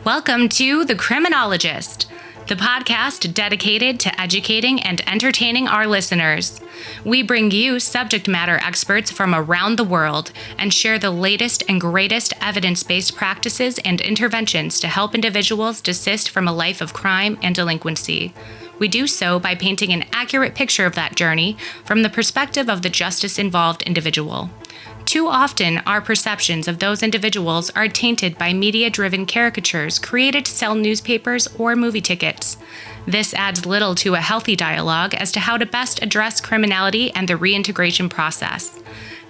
Welcome to The Criminologist, the podcast dedicated to educating and entertaining our listeners. We bring you subject matter experts from around the world and share the latest and greatest evidence-based practices and interventions to help individuals desist from a life of crime and delinquency. We do so by painting an accurate picture of that journey from the perspective of the justice-involved individual. Too often, our perceptions of those individuals are tainted by media-driven caricatures created to sell newspapers or movie tickets. This adds little to a healthy dialogue as to how to best address criminality and the reintegration process.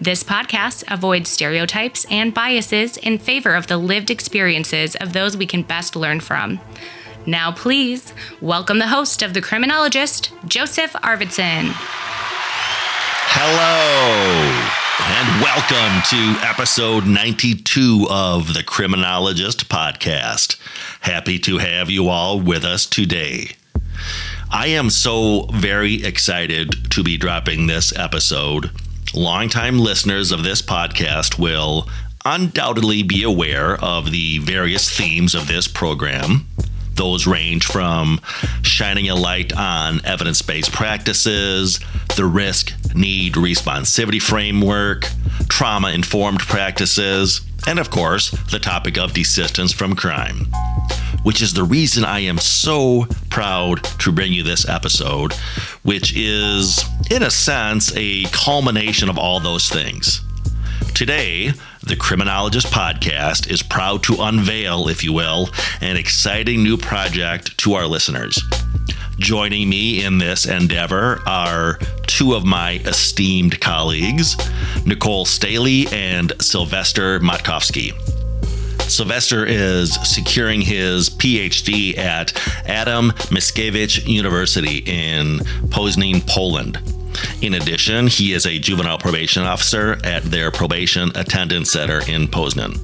This podcast avoids stereotypes and biases in favor of the lived experiences of those we can best learn from. Now, please, welcome the host of The Criminologist, Joseph Arvidson. Hello, and welcome to episode 92 of the Criminologist podcast. Happy to have you all with us today. I am so very excited to be dropping this episode. Longtime listeners of this podcast will undoubtedly be aware of the various themes of this program. Those range from shining a light on evidence-based practices, the Risk-Need-Responsivity framework, Trauma Informed practices, and of course, the topic of desistance from crime, which is the reason I am so proud to bring you this episode, which is, in a sense, a culmination of all those things. Today, the Criminologist podcast is proud to unveil, if you will, an exciting new project to our listeners. Joining me in this endeavor are two of my esteemed colleagues, Nicole-Staeheli and Sylvester Matkovsky. Sylvester is securing his PhD at Adam Mickiewicz University in Poznań, Poland. In addition, he is a juvenile probation officer at their probation attendance center in Poznań.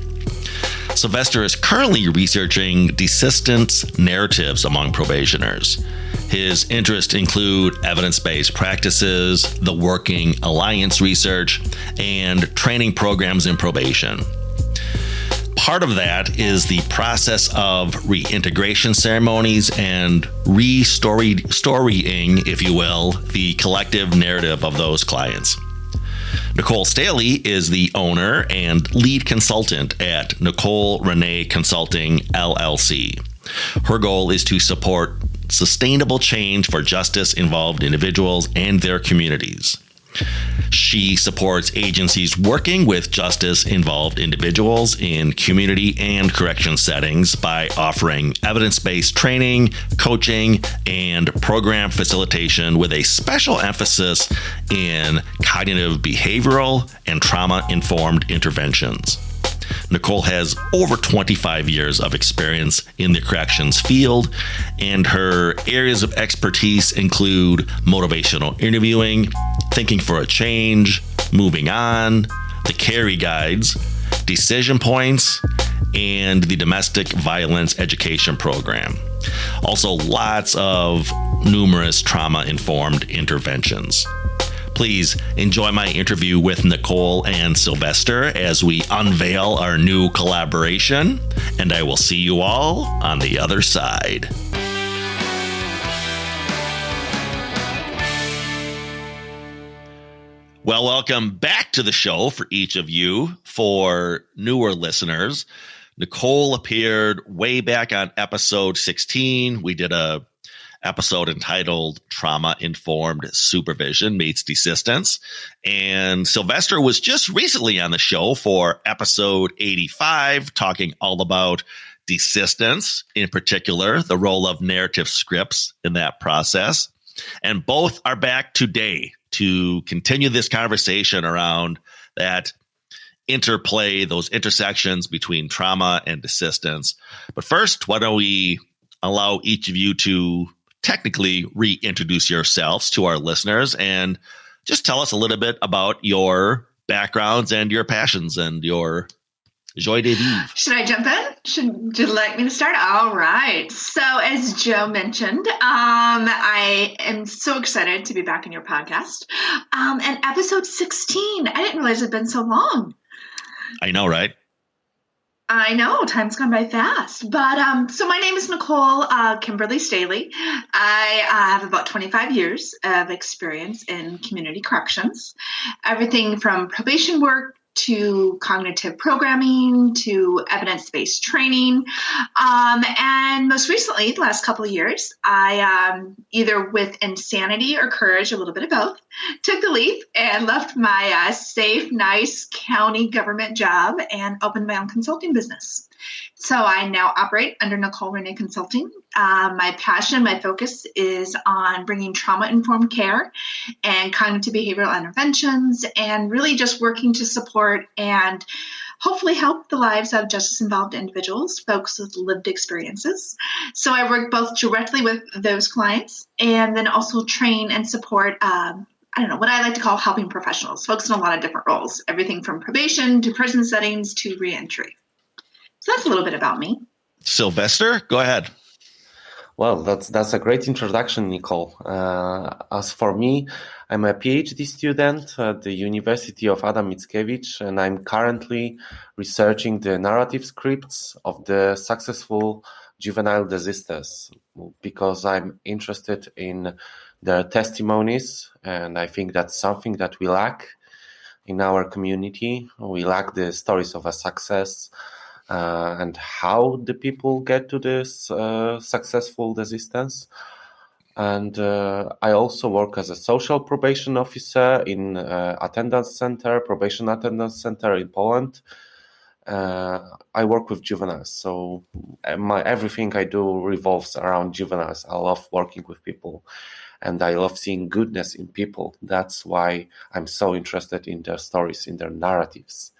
Sylvester is currently researching desistance narratives among probationers. His interests include evidence-based practices, the working alliance research, and training programs in probation. Part of that is the process of reintegration ceremonies and storying, if you will, the collective narrative of those clients. Nicole-Staeheli is the owner and lead consultant at Nicoleranaeconsulting, LLC. Her goal is to support sustainable change for justice-involved individuals and their communities. She supports agencies working with justice-involved individuals in community and correction settings by offering evidence-based training, coaching, and program facilitation with a special emphasis in cognitive behavioral and trauma-informed interventions. Nicole has over 25 years of experience in the corrections field, and her areas of expertise include motivational interviewing, thinking for a change, moving on, the carry guides, decision points, and the domestic violence education program. Also, lots of numerous trauma-informed interventions. Please enjoy my interview with Nicole and Sylvester as we unveil our new collaboration, and I will see you all on the other side. Well, welcome back to the show for each of you. For newer listeners, Nicole appeared way back on episode 16. We did a episode entitled Trauma Informed Supervision Meets Desistance. And Sylvester was just recently on the show for episode 85, talking all about desistance, in particular, the role of narrative scripts in that process. And both are back today to continue this conversation around that interplay, those intersections between trauma and desistance. But first, why don't we allow each of you to technically reintroduce yourselves to our listeners and just tell us a little bit about your backgrounds and your passions and your joie de vivre. Should I jump in? Would you like me to start? All right. So as Joe mentioned, I am so excited to be back in your podcast. And episode 16, I didn't realize it had been so long. I know, right? I know, time's gone by fast. But so my name is Nicole Kimberly-Staeheli. I have about 25 years of experience in community corrections, everything from probation work to cognitive programming to evidence-based training. And most recently, the last couple of years, I either with insanity or courage, a little bit of both, took the leap and left my safe, nice county government job and opened my own consulting business. So I now operate under Nicole Consulting. My passion, my focus is on bringing trauma-informed care and cognitive behavioral interventions, and really just working to support and hopefully help the lives of justice-involved individuals, folks with lived experiences. So I work both directly with those clients and then also train and support what I like to call helping professionals, folks in a lot of different roles, everything from probation to prison settings to reentry. So that's a little bit about me. Sylvester, go ahead. Well, that's a great introduction, Nicole. As for me, I'm a PhD student at the University of Adam Mickiewicz, and I'm currently researching the narrative scripts of the successful juvenile desisters because I'm interested in their testimonies, and I think that's something that we lack in our community. We lack the stories of a success and how the people get to this successful desistance. And I also work as a social probation officer in probation attendance center in Poland. I work with juveniles, so everything I do revolves around juveniles. I love working with people, and I love seeing goodness in people. That's why I'm so interested in their stories, in their narratives.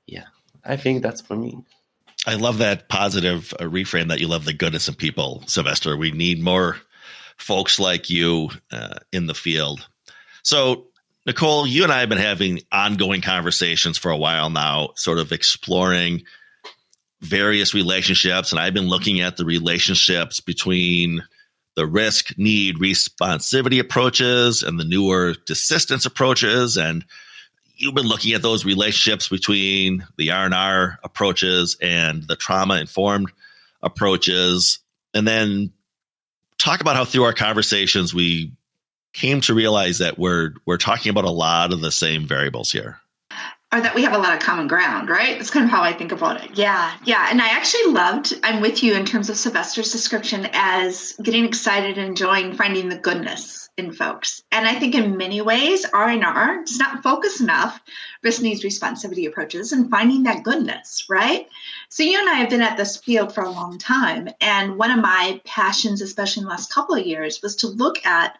Yeah, I think that's for me. I love that positive reframe that you love the goodness in people, Sylvester. We need more folks like you in the field. So, Nicole, you and I have been having ongoing conversations for a while now, sort of exploring various relationships. And I've been looking at the relationships between the risk-need-responsivity approaches and the newer desistance approaches. And you've been looking at those relationships between the R&R approaches and the trauma-informed approaches. And then talk about how through our conversations, we came to realize that we're talking about a lot of the same variables here. Or that we have a lot of common ground, right? That's kind of how I think about it. Yeah. And I actually I'm with you in terms of Sylvester's description as getting excited and enjoying finding the goodness in folks. And I think in many ways, R&R does not focus enough risk-needs-responsivity approaches and finding that goodness, right? So you and I have been at this field for a long time. And one of my passions, especially in the last couple of years, was to look at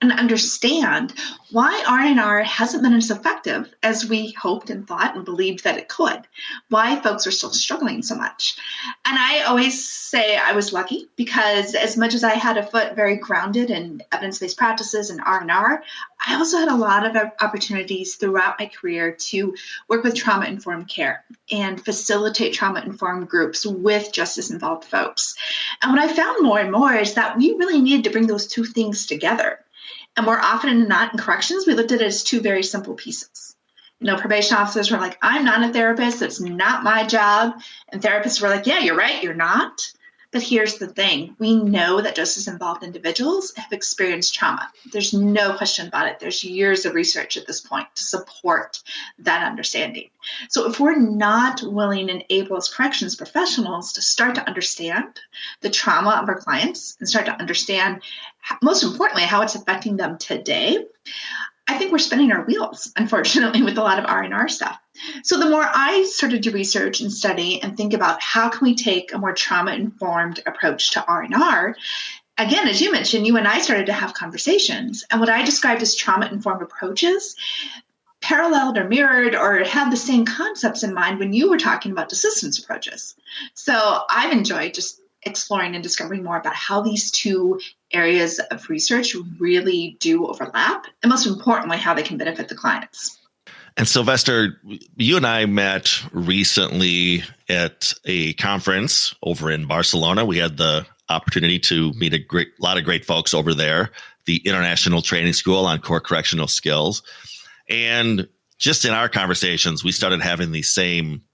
and understand why R&R hasn't been as effective as we hoped and thought and believed that it could, why folks are still struggling so much. And I always say I was lucky because as much as I had a foot very grounded in evidence-based practices and R&R, I also had a lot of opportunities throughout my career to work with trauma-informed care and facilitate trauma-informed groups with justice-involved folks. And what I found more and more is that we really needed to bring those two things together. And more often than not in corrections, we looked at it as two very simple pieces. Probation officers were like, I'm not a therapist. That's not my job. And therapists were like, yeah, you're right. You're not. But here's the thing. We know that justice-involved individuals have experienced trauma. There's no question about it. There's years of research at this point to support that understanding. So if we're not willing and able as corrections professionals to start to understand the trauma of our clients and start to understand, most importantly, how it's affecting them today, I think we're spinning our wheels, unfortunately, with a lot of R&R stuff. So the more I started to research and study and think about how can we take a more trauma-informed approach to R&R, again, as you mentioned, you and I started to have conversations. And what I described as trauma-informed approaches paralleled or mirrored or had the same concepts in mind when you were talking about desistance approaches. So I've enjoyed just exploring and discovering more about how these two areas of research really do overlap, and most importantly, how they can benefit the clients. And Sylvester, you and I met recently at a conference over in Barcelona. We had the opportunity to meet a lot of great folks over there, the International Training School on Core Correctional Skills. And just in our conversations, we started having these same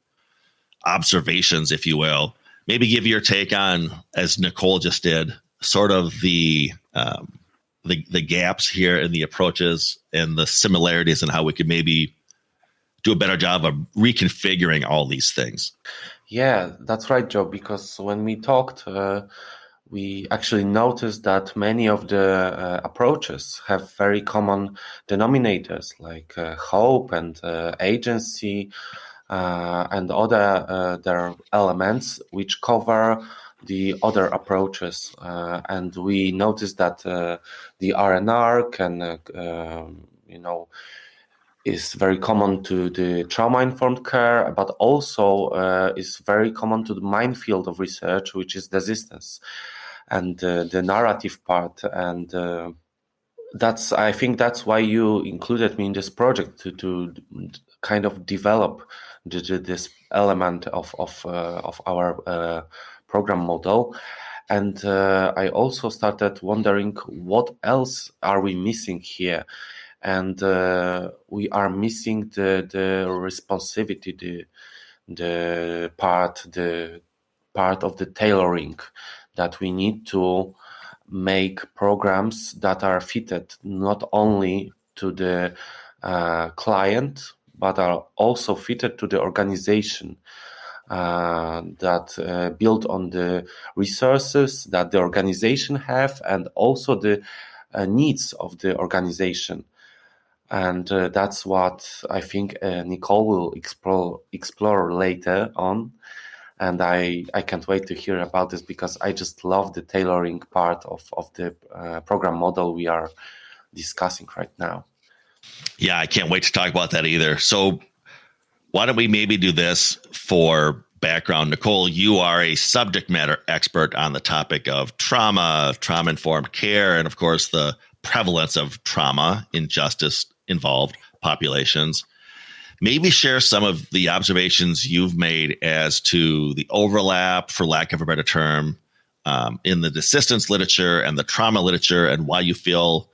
observations, if you will. Maybe give your take on, as Nicole just did, sort of the gaps here in the approaches and the similarities and how we could maybe do a better job of reconfiguring all these things. Yeah, that's right, Joe, because when we talked, we actually noticed that many of the approaches have very common denominators like hope and agency and other their elements which cover the other approaches. And we noticed that the R&R can, is very common to the trauma informed care, but also is very common to the minefield of research, which is DESistance and the narrative part. And I think that's why you included me in this project to kind of develop this element of our program model. And I also started wondering what else are we missing here. And we are missing the responsivity, the part of the tailoring, that we need to make programs that are fitted not only to the client, but are also fitted to the organization, that build on the resources that the organization have and also the needs of the organization. And that's what I think Nicole will explore later on. And I can't wait to hear about this because I just love the tailoring part of the program model we are discussing right now. Yeah, I can't wait to talk about that either. So why don't we maybe do this for background? Nicole, you are a subject matter expert on the topic of trauma-informed care, and of course the prevalence of trauma in justice-involved populations. Maybe share some of the observations you've made as to the overlap, for lack of a better term, in the DESistance literature and the trauma literature, and why you feel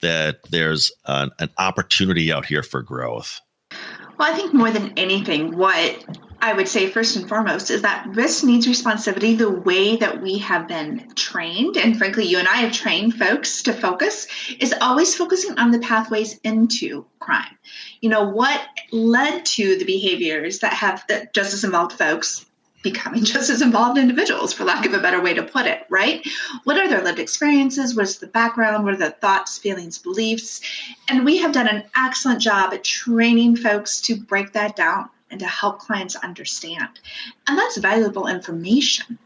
that there's an opportunity out here for growth. Well, I think more than anything, what I would say first and foremost is that risk-needs-responsivity, the way that we have been trained, and frankly, you and I have trained folks to focus, is always focusing on the pathways into crime. You know, what led to the behaviors that justice-involved folks becoming justice-involved individuals, for lack of a better way to put it, right? What are their lived experiences? What is the background? What are the thoughts, feelings, beliefs? And we have done an excellent job at training folks to break that down and to help clients understand. And that's valuable information.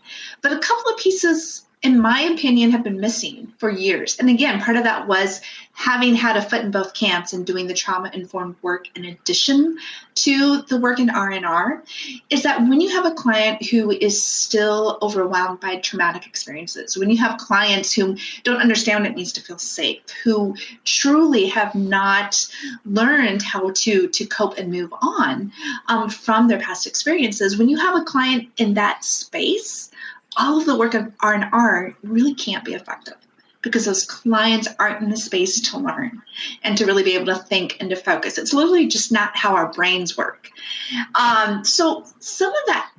But a couple of pieces, in my opinion, have been missing for years. And again, part of that was having had a foot in both camps and doing the trauma-informed work in addition to the work in R&R, is that when you have a client who is still overwhelmed by traumatic experiences, when you have clients who don't understand what it means to feel safe, who truly have not learned how to cope and move on from their past experiences, when you have a client in that space, all of the work of R&R really can't be effective because those clients aren't in the space to learn and to really be able to think and to focus. It's literally just not how our brains work. So some of that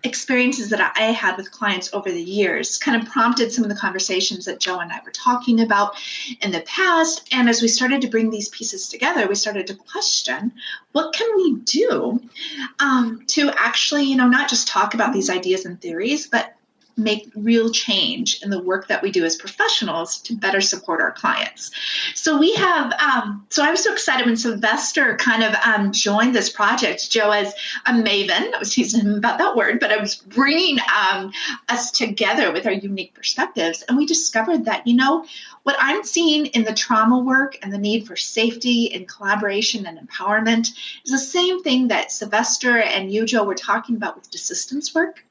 experiences that I had with clients over the years kind of prompted some of the conversations that Joe and I were talking about in the past. And as we started to bring these pieces together, we started to question, what can we do to actually, not just talk about these ideas and theories, but make real change in the work that we do as professionals to better support our clients. So we have, so I was so excited when Sylvester kind of joined this project. Joe as a maven, I was teasing him about that word, but I was bringing us together with our unique perspectives. And we discovered that, what I'm seeing in the trauma work and the need for safety and collaboration and empowerment is the same thing that Sylvester and you, Joe, were talking about with DESistance work.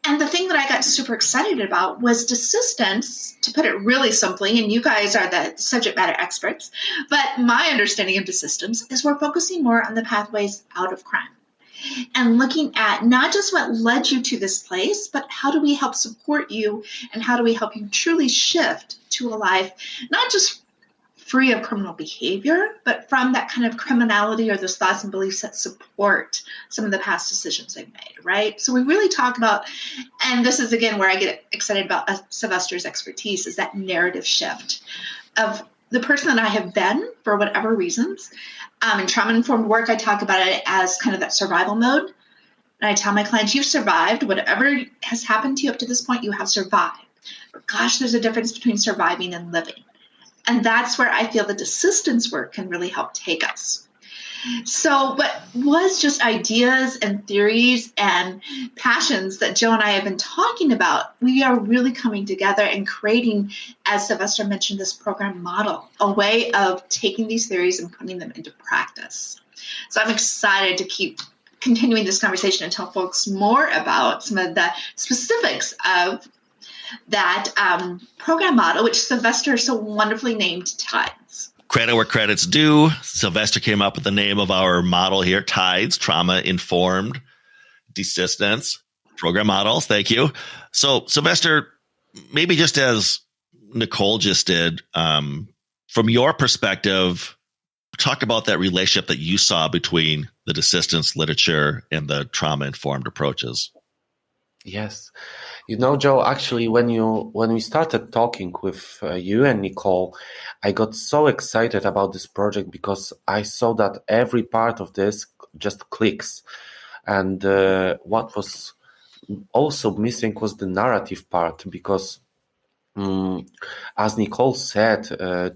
And the thing that I got super excited about was DESistance, to put it really simply, and you guys are the subject matter experts, but my understanding of DESistance is we're focusing more on the pathways out of crime and looking at not just what led you to this place, but how do we help support you and how do we help you truly shift to a life, not just free of criminal behavior, but from that kind of criminality or those thoughts and beliefs that support some of the past decisions they've made, right? So we really talk about, and this is again where I get excited about Sylvester's expertise, is that narrative shift of the person that I have been for whatever reasons. In trauma-informed work, I talk about it as kind of that survival mode. And I tell my clients, you've survived. Whatever has happened to you up to this point, you have survived. But gosh, there's a difference between surviving and living. And that's where I feel the DESistance work can really help take us. So what was just ideas and theories and passions that Joe and I have been talking about, we are really coming together and creating, as Sylvester mentioned, this program model, a way of taking these theories and putting them into practice. So I'm excited to keep continuing this conversation and tell folks more about some of the specifics of that program model, which Sylvester so wonderfully named TIDES. Credit where credit's due. Sylvester came up with the name of our model here, TIDES, Trauma Informed DESistance Program Models. Thank you. So, Sylvester, maybe just as Nicole just did, from your perspective, talk about that relationship that you saw between the DESistance literature and the trauma-informed approaches. Yes. You know, Joe, actually, when we started talking with you and Nicole, I got so excited about this project because I saw that every part of this just clicks. And what was also missing was the narrative part, because as Nicole said,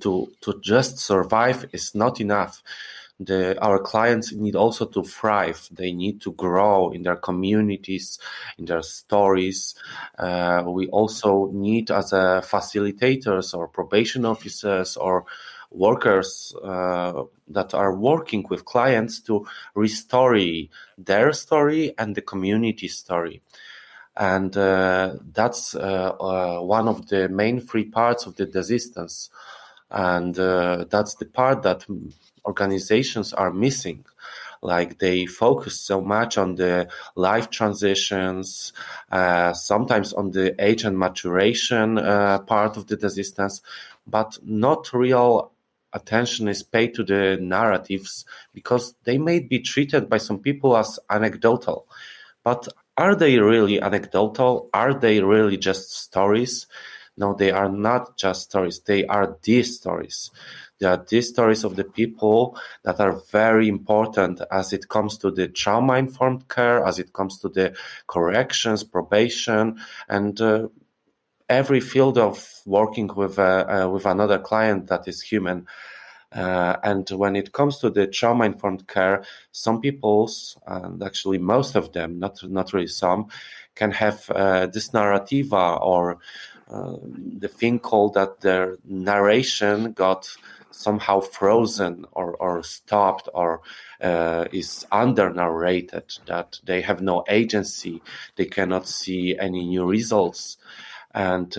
to just survive is not enough. Our clients need also to thrive. They need to grow in their communities, in their stories. We also need, as facilitators or probation officers or workers that are working with clients, to restore their story and the community story. And that's one of the main three parts of the DESistance. And that's the part that organizations are missing. Like, they focus so much on the life transitions, sometimes on the age and maturation part of the DESistance, but not real attention is paid to the narratives, because they may be treated by some people as anecdotal. But are they really anecdotal? Are they really just stories? No, they are not just stories. They are these stories. They are these stories of the people that are very important as it comes to the trauma-informed care, as it comes to the corrections, probation, and every field of working with another client that is human. And when it comes to the trauma-informed care, some people's, and actually most of them, not really some, can have this narrativa, or the thing called that their narration got somehow frozen or stopped, or is under-narrated, that they have no agency, they cannot see any new results, and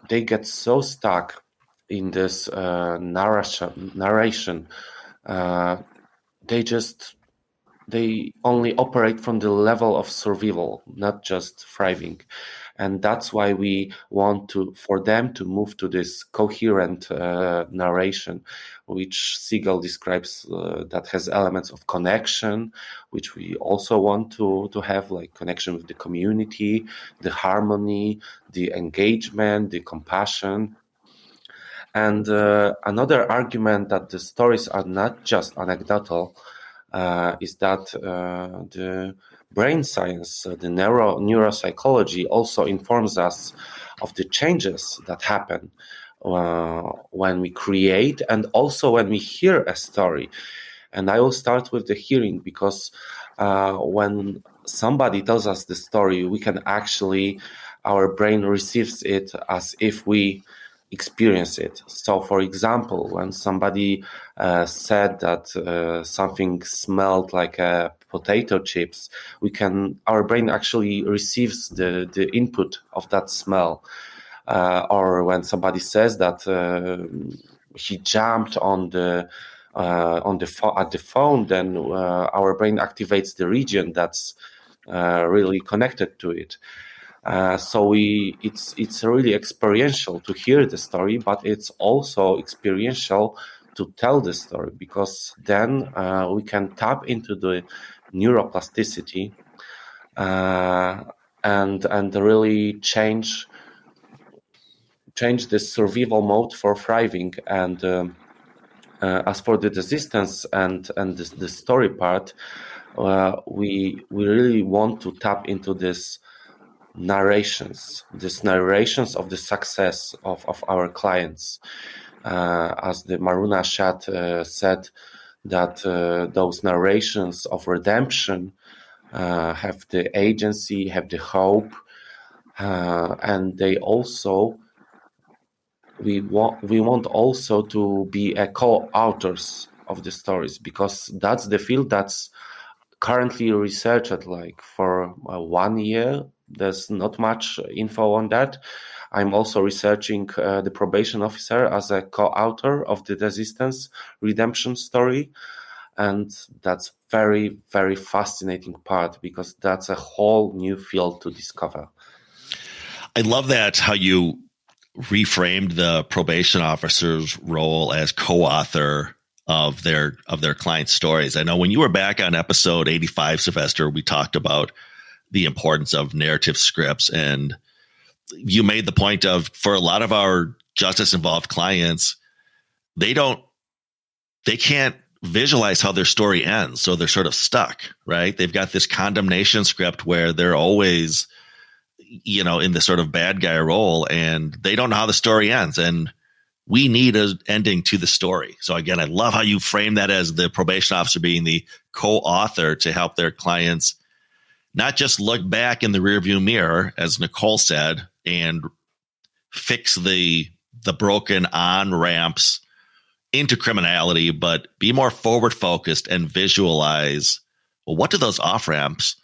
they get so stuck in this narration. They only operate from the level of survival, not just thriving. And that's why we want for them to move to this coherent narration, which Siegel describes that has elements of connection, which we also want to have, like connection with the community, the harmony, the engagement, the compassion. And another argument that the stories are not just anecdotal is that the brain science, the neuropsychology also informs us of the changes that happen when we create and also when we hear a story. And I will start with the hearing, because when somebody tells us the story, we can actually, our brain receives it as if we experience it. So, for example, when somebody said that something smelled like potato chips, our brain actually receives the input of that smell. Or when somebody says that he jumped at the phone, then our brain activates the region that's really connected to it. So it's really experiential to hear the story, but it's also experiential to tell the story, because then we can tap into the neuroplasticity and really change the survival mode for thriving. And as for the desistance and the story part, we really want to tap into these narrations of the success of our clients. As the Maruna Shat said, that those narrations of redemption have the agency, have the hope, and they also, we want also to be a co-authors of the stories, because that's the field that's currently researched like for 1 year. There's not much info on that. I'm also researching the probation officer as a co-author of the desistance redemption story. And that's very, very fascinating part, because that's a whole new field to discover. I love that, how you reframed the probation officer's role as co-author of their client stories. I know when you were back on episode 85, Sylvester, we talked about the importance of narrative scripts, and you made the point of, for a lot of our justice involved clients, they can't visualize how their story ends, so they're sort of stuck, right? They've got this condemnation script where they're always, in the sort of bad guy role, and they don't know how the story ends. And we need an ending to the story. So again, I love how you frame that as the probation officer being the co-author to help their clients not just look back in the rearview mirror, as Nicole said, and fix the broken on-ramps into criminality, but be more forward-focused and visualize, well, what do those off-ramps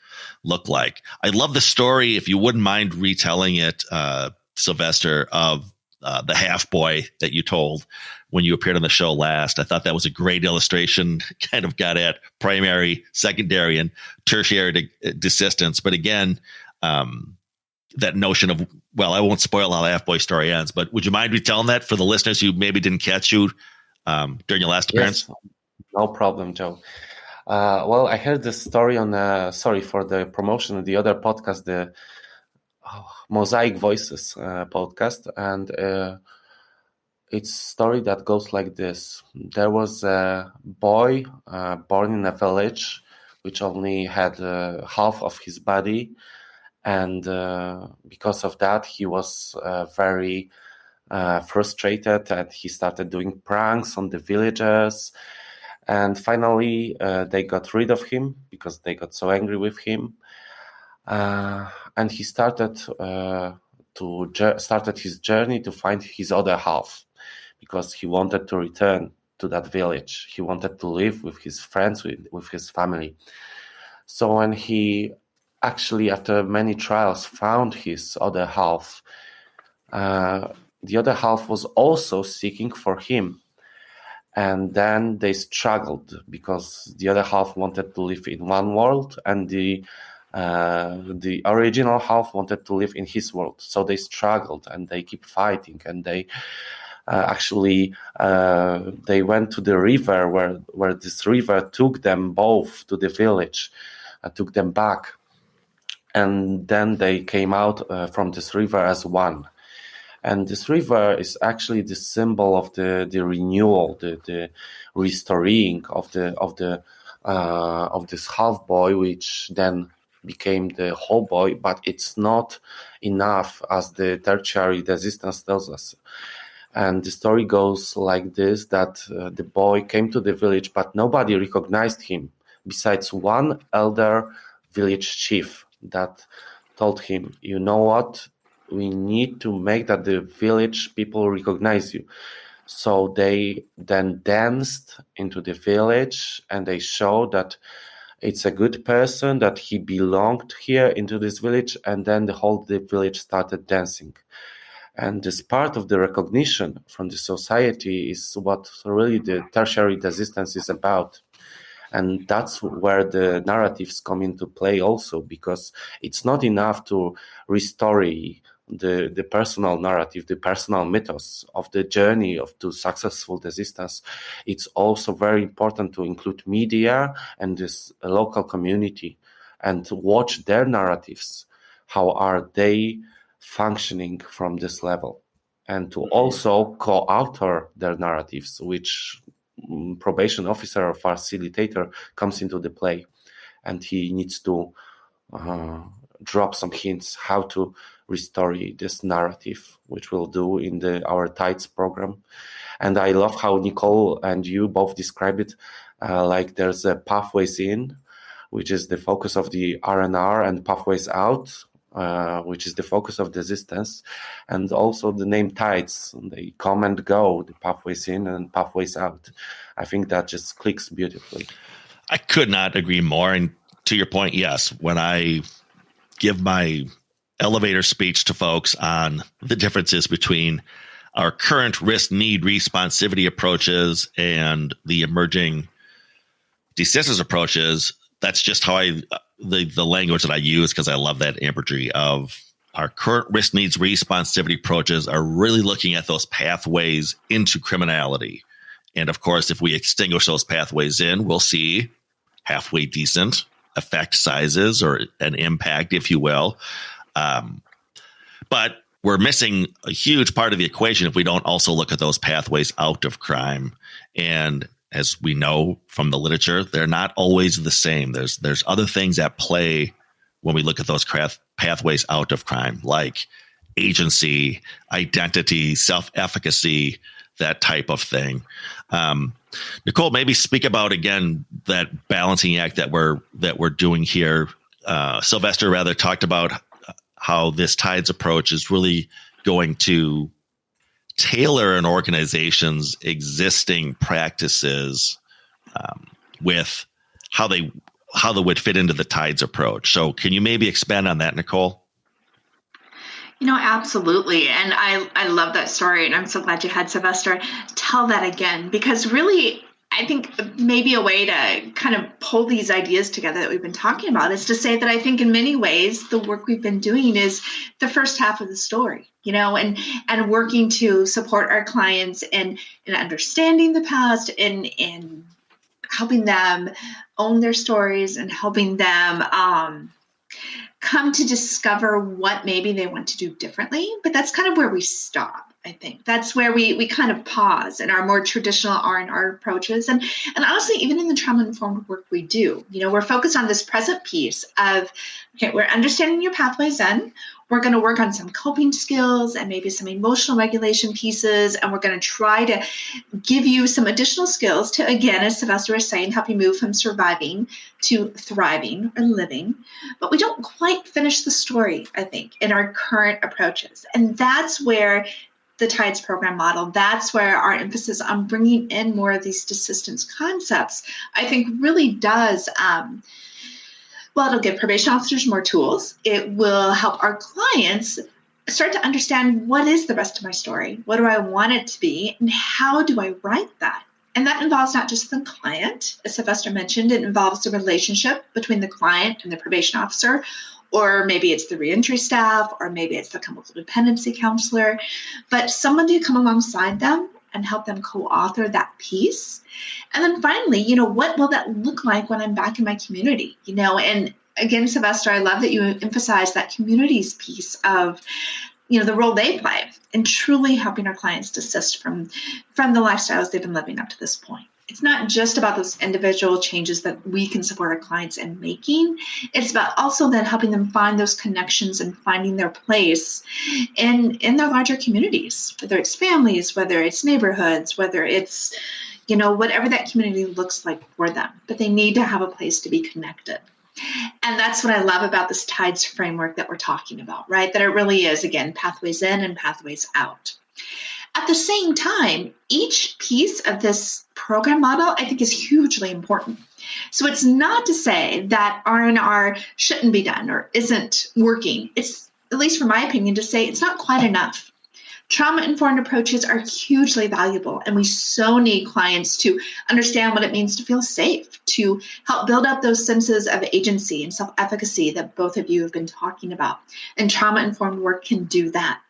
look like? I love the story, if you wouldn't mind retelling it, Sylvester, of the half boy that you told when you appeared on the show last. I thought that was a great illustration, kind of got at primary, secondary, and tertiary desistance. But again, that notion of, well, I won't spoil how the half boy story ends, but would you mind retelling that for the listeners who maybe didn't catch you during your last appearance? Yes, no problem, Joe. Well, I heard this story on, sorry for the promotion of the other podcast, the Mosaic Voices podcast, and it's a story that goes like this. There was a boy born in a village which only had half of his body, and because of that, he was very frustrated, and he started doing pranks on the villagers. And finally, they got rid of him because they got so angry with him. And he started his journey to find his other half, because he wanted to return to that village. He wanted to live with his friends, with his family. So when he actually, after many trials, found his other half, the other half was also seeking for him. And then they struggled, because the other half wanted to live in one world, and the original half wanted to live in his world. So they struggled, and they keep fighting, and they they went to the river, where this river took them both to the village, took them back, and then they came out from this river as one. And this river is actually the symbol of the renewal, the restoring of this half boy, which then became the whole boy. But it's not enough, as the tertiary desistance tells us. And the story goes like this: that the boy came to the village, but nobody recognized him, besides one elder village chief that told him, "You know what? We need to make that the village people recognize you." So they then danced into the village, and they showed that it's a good person, that he belonged here into this village, and then the whole village started dancing. And this part of the recognition from the society is what really the tertiary desistance is about. And that's where the narratives come into play also, because it's not enough to restore the personal narrative, the personal mythos of the journey to successful desistance. It's also very important to include media and this local community and to watch their narratives. How are they functioning from this level? And to also co-author their narratives, which probation officer or facilitator comes into the play, and he needs to drop some hints how to restore this narrative, which we'll do in our TIDES program. And I love how Nicole and you both describe it like there's a pathways in, which is the focus of the R&R, and pathways out, which is the focus of desistance. And also the name TIDES, they come and go, the pathways in and pathways out. I think that just clicks beautifully. I could not agree more. And to your point, yes, when I give my elevator speech to folks on the differences between our current risk-need-responsivity approaches and the emerging DESistance approaches, that's just how the language that I use, because I love that imagery of our current risk-needs-responsivity approaches are really looking at those pathways into criminality. And of course, if we extinguish those pathways in, we'll see halfway decent effect sizes or an impact, if you will. But we're missing a huge part of the equation if we don't also look at those pathways out of crime. And as we know from the literature, they're not always the same. There's other things at play when we look at those pathways out of crime, like agency, identity, self-efficacy, that type of thing. Nicole, maybe speak about again that balancing act that we're doing here. Sylvester rather talked about how this TIDES approach is really going to tailor an organization's existing practices with how they would fit into the TIDES approach. So, can you maybe expand on that, Nicole? Absolutely. And I love that story. And I'm so glad you had Sylvester tell that again, because really, I think maybe a way to kind of pull these ideas together that we've been talking about is to say that I think in many ways, the work we've been doing is the first half of the story, and working to support our clients in understanding the past and helping them own their stories and helping them come to discover what maybe they want to do differently. But that's kind of where we stop. I think that's where we kind of pause in our more traditional R&R approaches. And honestly, even in the trauma-informed work we do, we're focused on this present piece of, okay, we're understanding your pathways in. We're going to work on some coping skills and maybe some emotional regulation pieces. And we're going to try to give you some additional skills to, again, as Sylvester was saying, help you move from surviving to thriving or living. But we don't quite finish the story, I think, in our current approaches. And that's where the TIDES program model, that's where our emphasis on bringing in more of these desistance concepts, I think really does, it'll give probation officers more tools. It will help our clients start to understand what is the rest of my story? What do I want it to be? And how do I write that? And that involves not just the client, as Sylvester mentioned, it involves the relationship between the client and the probation officer, or maybe it's the reentry staff, or maybe it's the chemical dependency counselor, but someone to come alongside them and help them co-author that piece. And then finally, what will that look like when I'm back in my community? And again, Sylvester, I love that you emphasize that communities piece of, the role they play in truly helping our clients desist from the lifestyles they've been living up to this point. It's not just about those individual changes that we can support our clients in making. It's about also then helping them find those connections and finding their place in their larger communities, whether it's families, whether it's neighborhoods, whether it's, whatever that community looks like for them. But they need to have a place to be connected. And that's what I love about this TIDES framework that we're talking about, right? That it really is, again, pathways in and pathways out. At the same time, each piece of this program model, I think, is hugely important. So it's not to say that R&R shouldn't be done or isn't working. It's, at least from my opinion, to say it's not quite enough. Trauma-informed approaches are hugely valuable, and we so need clients to understand what it means to feel safe, to help build up those senses of agency and self-efficacy that both of you have been talking about. And trauma-informed work can do that.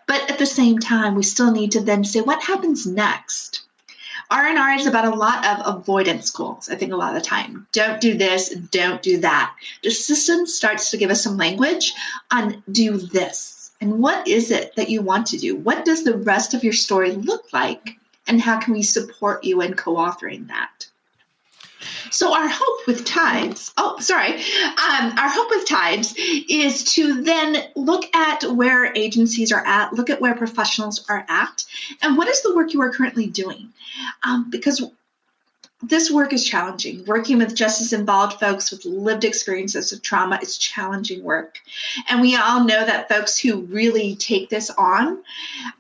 But at the same time, we still need to then say, what happens next? R&R is about a lot of avoidance goals, I think, a lot of the time. Don't do this, don't do that. DESistance starts to give us some language on do this. And what is it that you want to do? What does the rest of your story look like? And how can we support you in co-authoring that? So our hope with TIDES, our hope with TIDES is to then look at where agencies are at, look at where professionals are at, and what is the work you are currently doing? Because this work is challenging. Working with justice-involved folks with lived experiences of trauma is challenging work. And we all know that folks who really take this on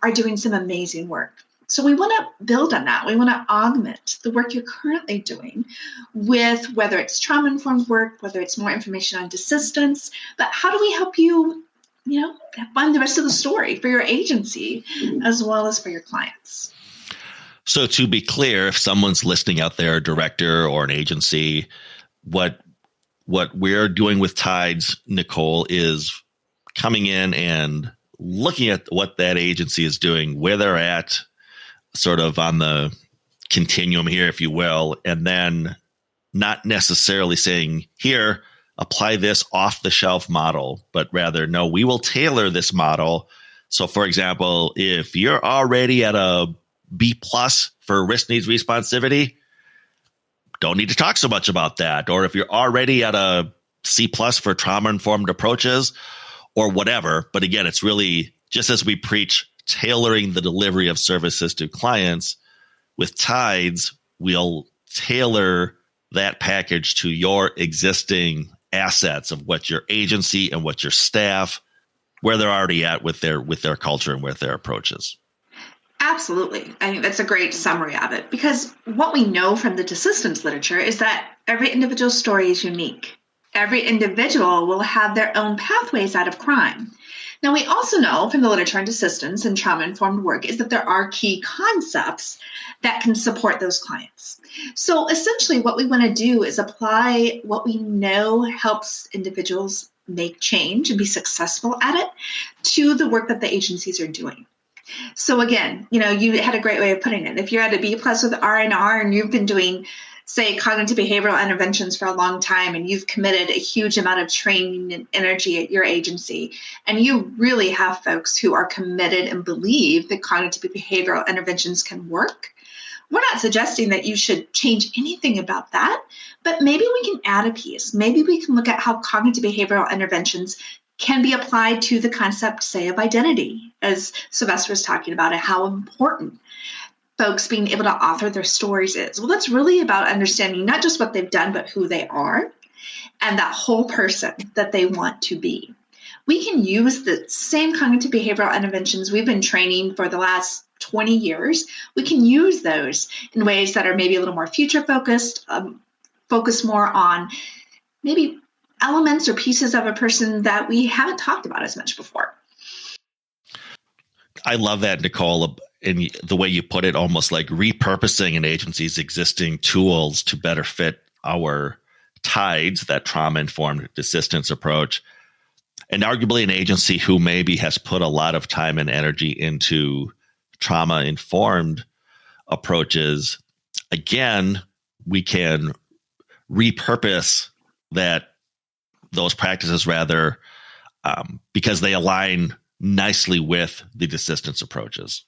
are doing some amazing work. So we want to build on that. We want to augment the work you're currently doing with whether it's trauma-informed work, whether it's more information on DESistance, but how do we help you, find the rest of the story for your agency as well as for your clients? So to be clear, if someone's listening out there, a director or an agency, what we're doing with TIDES, Nicole, is coming in and looking at what that agency is doing, where they're at, sort of on the continuum here, if you will, and then not necessarily saying, here, apply this off-the-shelf model, but rather, no, we will tailor this model. So, for example, if you're already at a B+ for risk-needs-responsivity, don't need to talk so much about that. Or if you're already at a C+ for trauma-informed approaches or whatever. But again, it's really, just as we preach tailoring the delivery of services to clients, with TIDES, we'll tailor that package to your existing assets of what your agency and what your staff, where they're already at with their culture and with their approaches. Absolutely. I think that's a great summary of it, because what we know from the DESistance literature is that every individual story is unique. Every individual will have their own pathways out of crime. Now, we also know from the literature on DESistance and trauma-informed work is that there are key concepts that can support those clients. So essentially what we want to do is apply what we know helps individuals make change and be successful at it to the work that the agencies are doing. So again, you had a great way of putting it. If you're at a B+ with R&R and you've been doing, say, cognitive behavioral interventions for a long time, and you've committed a huge amount of training and energy at your agency, and you really have folks who are committed and believe that cognitive behavioral interventions can work, we're not suggesting that you should change anything about that, but maybe we can add a piece. Maybe we can look at how cognitive behavioral interventions can be applied to the concept, say, of identity, as Sylvester was talking about, and how important folks being able to author their stories is. Well, that's really about understanding not just what they've done, but who they are and that whole person that they want to be. We can use the same cognitive behavioral interventions we've been training for the last 20 years. We can use those in ways that are maybe a little more future-focused, focus more on maybe elements or pieces of a person that we haven't talked about as much before. I love that, Nicole, in the way you put it, almost like repurposing an agency's existing tools to better fit our TIDES, that trauma-informed DESistance approach. And arguably an agency who maybe has put a lot of time and energy into trauma-informed approaches, again, we can repurpose those practices rather because they align nicely with the DESistance approaches.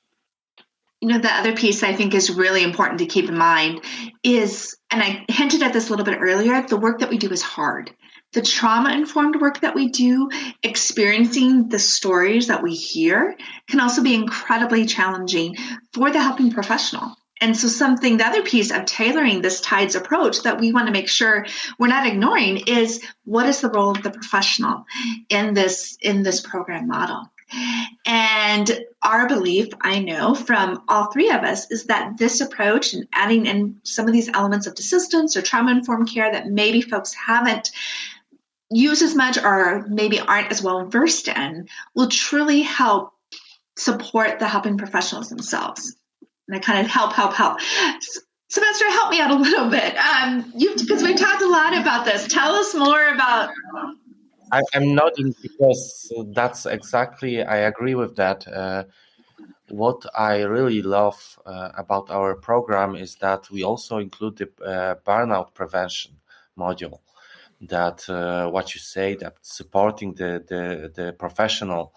The other piece I think is really important to keep in mind is, and I hinted at this a little bit earlier, the work that we do is hard. The trauma-informed work that we do, experiencing the stories that we hear, can also be incredibly challenging for the helping professional. And so the other piece of tailoring this TIDES approach that we want to make sure we're not ignoring is, what is the role of the professional in this program model? And our belief, I know from all three of us, is that this approach and adding in some of these elements of DESistance or trauma-informed care that maybe folks haven't used as much or maybe aren't as well versed in will truly help support the helping professionals themselves. And I kind of help. Sylvester, help me out a little bit. Because we've talked a lot about this. Tell us more about. I'm nodding because that's exactly, I agree with that. What I really love about our program is that we also include the burnout prevention module. That what you say, that supporting the professional,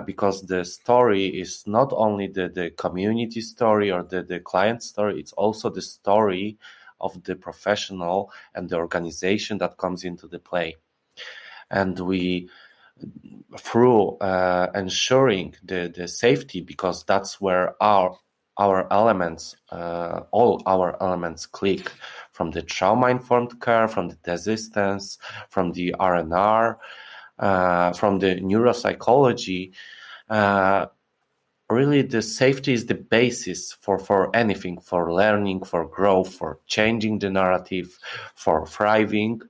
because the story is not only the community story or the client story, it's also the story of the professional and the organization that comes into the play. And we, through ensuring the safety, because that's where our elements, all our elements click, from the trauma informed care, from the DESistance, from the R&R, from the neuropsychology. Really, the safety is the basis for anything, for learning, for growth, for changing the narrative, for thriving,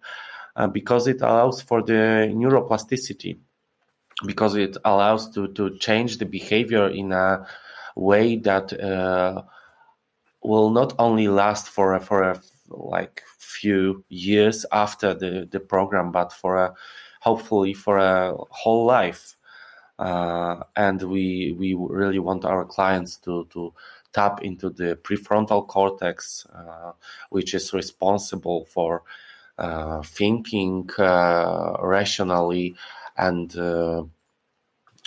because it allows for the neuroplasticity, because it allows to change the behavior in a way that will not only last for a like few years after the program, but hopefully for a whole life. And we really want our clients to tap into the prefrontal cortex, which is responsible for thinking rationally, and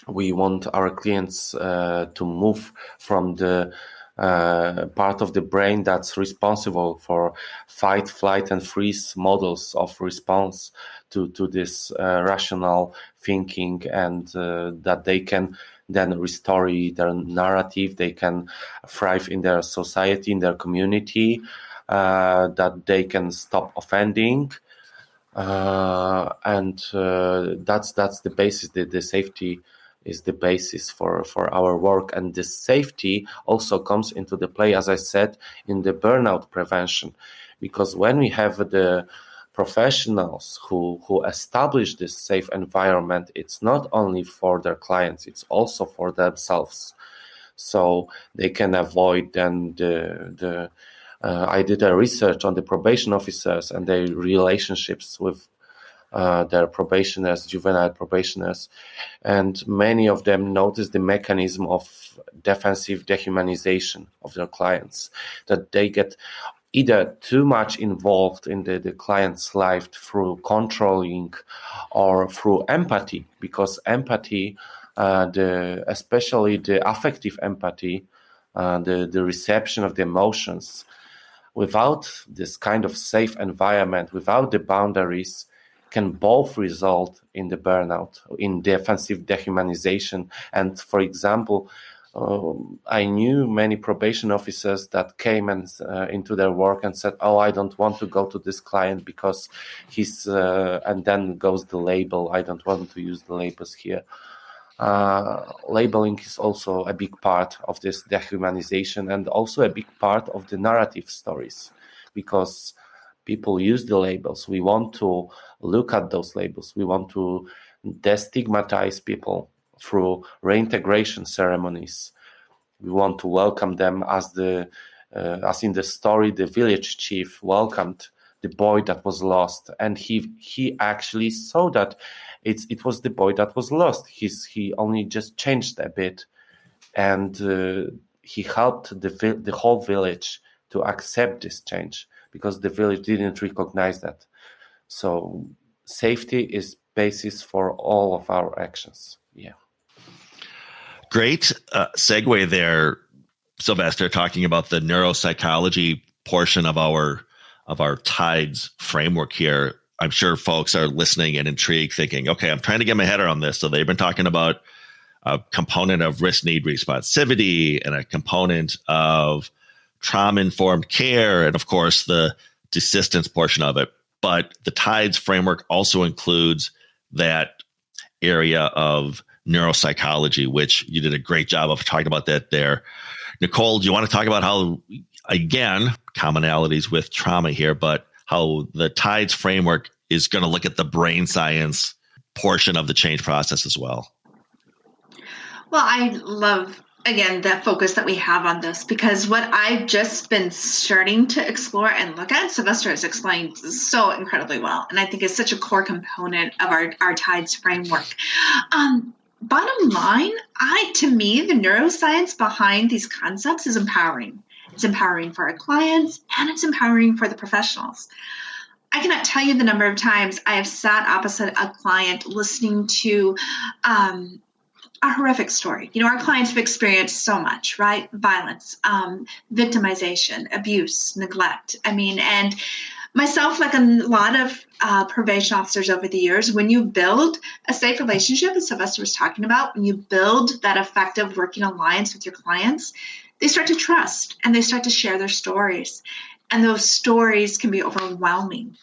we want our clients to move from the part of the brain that's responsible for fight, flight, and freeze models of response to this rational thinking, and that they can then restore their narrative, they can thrive in their society, in their community, that they can stop offending. And that's the basis. The safety is the basis for our work, and the safety also comes into the play, as I said, in the burnout prevention, because when we have the professionals who establish this safe environment, it's not only for their clients, it's also for themselves, so they can avoid then the I did a research on the probation officers and their relationships with their probationers, juvenile probationers, and many of them noticed the mechanism of defensive dehumanization of their clients, that they get either too much involved in the client's life through controlling or through empathy, because empathy, especially the affective empathy, the reception of the emotions, without this kind of safe environment, without the boundaries, can both result in the burnout, in defensive dehumanization. And for example, I knew many probation officers that came into their work and said, "Oh, I don't want to go to this client because he's," and then goes the label, "I don't want to use the labels here." Labeling is also a big part of this dehumanization, and also a big part of the narrative stories, because people use the labels. We want to look at those labels. We want to destigmatize people through reintegration ceremonies. We want to welcome them as in the story, the village chief welcomed the boy that was lost, and he actually saw that it was the boy that was lost. He only just changed a bit, and he helped the whole village to accept this change, because the village didn't recognize that. So safety is basis for all of our actions. Yeah. Great segue there, Sylvester, talking about the neuropsychology portion of our TIDES framework here. I'm sure folks are listening and intrigued, thinking, okay, I'm trying to get my head around this. So they've been talking about a component of risk-need-responsivity and a component of trauma-informed care, and of course the DESistance portion of it. But the TIDES framework also includes that area of neuropsychology, which you did a great job of talking about that there. Nicole, do you want to talk about how, again, commonalities with trauma here, but how the TIDES framework is going to look at the brain science portion of the change process as well? Well, I love, again, the focus that we have on this, because what I've just been starting to explore and look at, Sylvester has explained so incredibly well, and I think is such a core component of our TIDES framework. Bottom line, to me, the neuroscience behind these concepts is empowering. It's empowering for our clients, and it's empowering for the professionals. I cannot tell you the number of times I have sat opposite a client listening to a horrific story. Our clients have experienced so much, right? Violence, victimization, abuse, neglect. And myself, like a lot of probation officers over the years, when you build a safe relationship, as Sylvester was talking about, when you build that effective working alliance with your clients, they start to trust and they start to share their stories. And those stories can be overwhelming.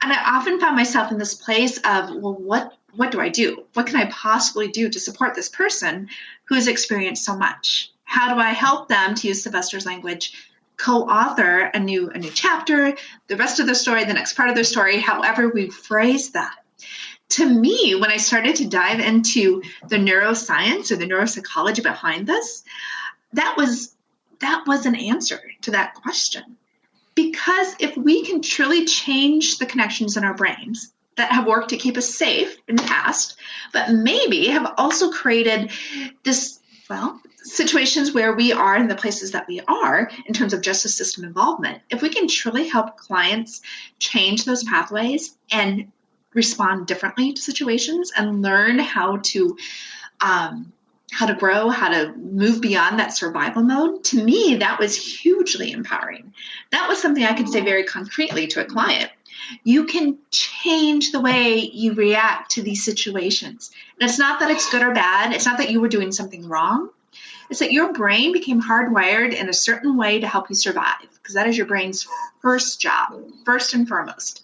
And I often found myself in this place of, well, what do I do? What can I possibly do to support this person who has experienced so much? How do I help them, to use Sylvester's language, co-author a new chapter, the rest of the story, the next part of their story, however we phrase that? To me, when I started to dive into the neuroscience or the neuropsychology behind this, that was an answer to that question. Because if we can truly change the connections in our brains that have worked to keep us safe in the past, but maybe have also created situations where we are in the places that we are in terms of justice system involvement, if we can truly help clients change those pathways and respond differently to situations and learn how to grow, how to move beyond that survival mode, to me, that was hugely empowering. That was something I could say very concretely to a client. You can change the way you react to these situations. And it's not that it's good or bad. It's not that you were doing something wrong. It's that your brain became hardwired in a certain way to help you survive, because that is your brain's first job, first and foremost.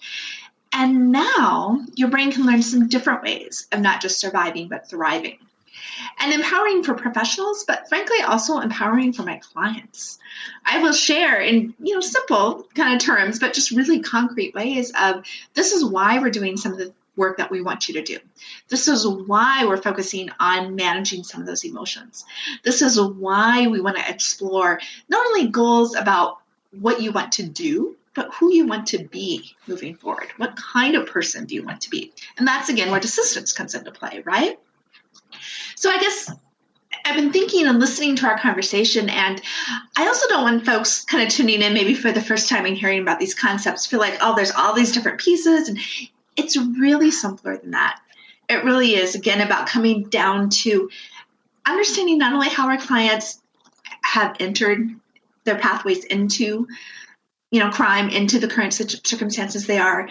And now your brain can learn some different ways of not just surviving, but thriving. And empowering for professionals, but frankly, also empowering for my clients. I will share in simple kind of terms, but just really concrete ways of, this is why we're doing some of the work that we want you to do. This is why we're focusing on managing some of those emotions. This is why we want to explore not only goals about what you want to do, but who you want to be moving forward. What kind of person do you want to be? And that's, again, where DESistance comes into play, right? So I guess I've been thinking and listening to our conversation, and I also don't want folks kind of tuning in maybe for the first time and hearing about these concepts feel like, oh, there's all these different pieces, and it's really simpler than that. It really is, again, about coming down to understanding not only how our clients have entered their pathways into crime, into the current circumstances they are,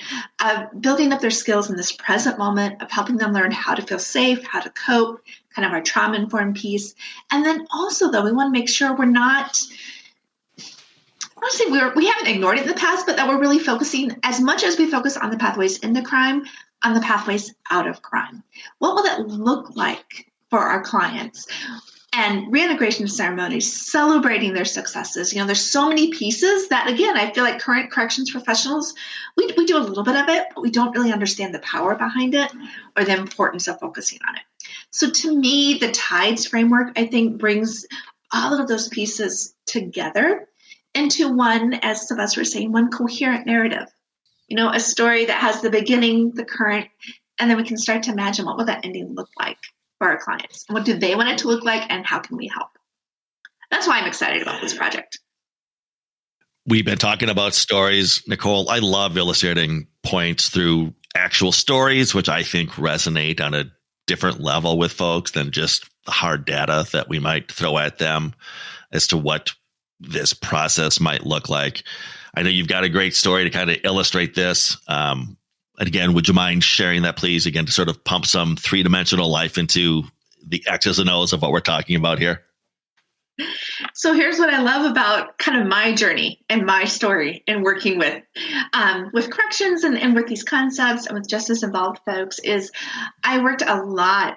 building up their skills in this present moment, of helping them learn how to feel safe, how to cope, kind of our trauma informed piece. And then also, though, we want to make sure we're not, I want to say we haven't ignored it in the past, but that we're really focusing, as much as we focus on the pathways into crime, on the pathways out of crime. What will that look like for our clients? And reintegration ceremonies, celebrating their successes. There's so many pieces that, again, I feel like current corrections professionals, we do a little bit of it, but we don't really understand the power behind it or the importance of focusing on it. So to me, the TIDES framework, I think, brings all of those pieces together into one, as Sylvester was saying, one coherent narrative. A story that has the beginning, the current, and then we can start to imagine what will that ending look like for our clients. What do they want it to look like, and how can we help? That's why I'm excited about this project. We've been talking about stories, Nicole. I love illustrating points through actual stories, which I think resonate on a different level with folks than just the hard data that we might throw at them as to what this process might look like. I know you've got a great story to kind of illustrate this. And again, would you mind sharing that, please, again, to sort of pump some three-dimensional life into the X's and O's of what we're talking about here? So here's what I love about kind of my journey and my story in working with corrections and with these concepts and with justice-involved folks is I worked a lot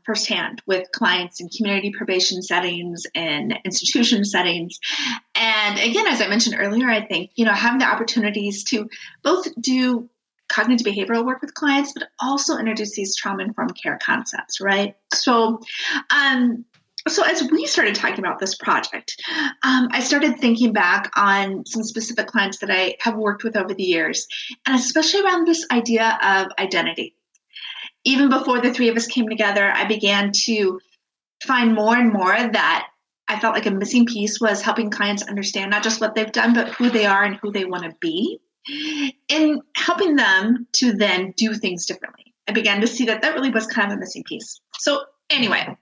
firsthand with clients in community probation settings and institution settings. And again, as I mentioned earlier, I think, having the opportunities to both do cognitive behavioral work with clients, but also introduce these trauma-informed care concepts, right? So So as we started talking about this project, I started thinking back on some specific clients that I have worked with over the years, and especially around this idea of identity. Even before the three of us came together, I began to find more and more that I felt like a missing piece was helping clients understand not just what they've done, but who they are and who they want to be, and helping them to then do things differently. I began to see that really was kind of a missing piece. So anyway,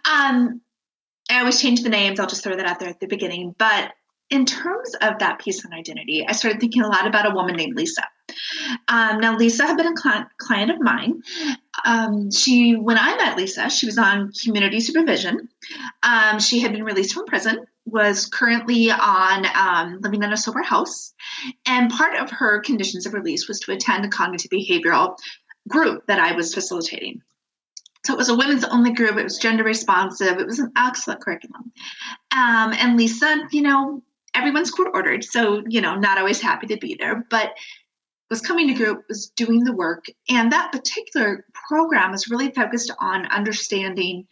I always change the names. I'll just throw that out there at the beginning. But in terms of that piece on identity, I started thinking a lot about a woman named Lisa. Now, Lisa had been a client of mine. When I met Lisa, she was on community supervision. She had been released from prison, was currently on living in a sober house. And part of her conditions of release was to attend a cognitive behavioral group that I was facilitating. So it was a women's only group. It was gender responsive. It was an excellent curriculum. And Lisa, everyone's court ordered. So, not always happy to be there, but was coming to group, was doing the work. And that particular program was really focused on understanding,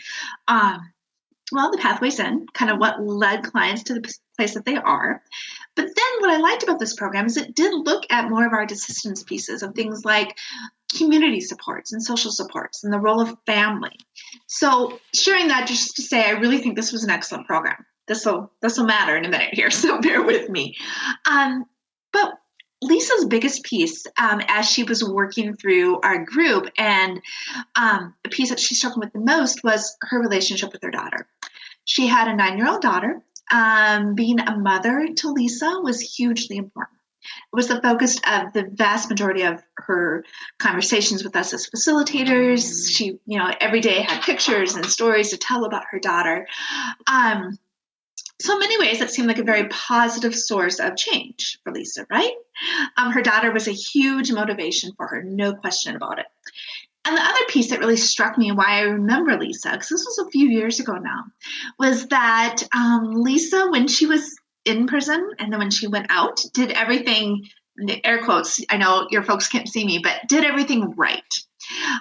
the pathways in, kind of what led clients to the place that they are. But then what I liked about this program is it did look at more of our DESistance pieces of things like community supports and social supports and the role of family. So sharing that just to say, I really think this was an excellent program. This will matter in a minute here, so bear with me. But Lisa's biggest piece as she was working through our group, and the piece that she struggled with the most was her relationship with her daughter. She had a 9-year-old daughter. Being a mother to Lisa was hugely important. It was the focus of the vast majority of her conversations with us as facilitators. She, every day had pictures and stories to tell about her daughter. So in many ways, that seemed like a very positive source of change for Lisa, right? Her daughter was a huge motivation for her, no question about it. And the other piece that really struck me and why I remember Lisa, because this was a few years ago now, was that Lisa, when she was in prison and then when she went out, did everything, air quotes, I know your folks can't see me, but did everything right.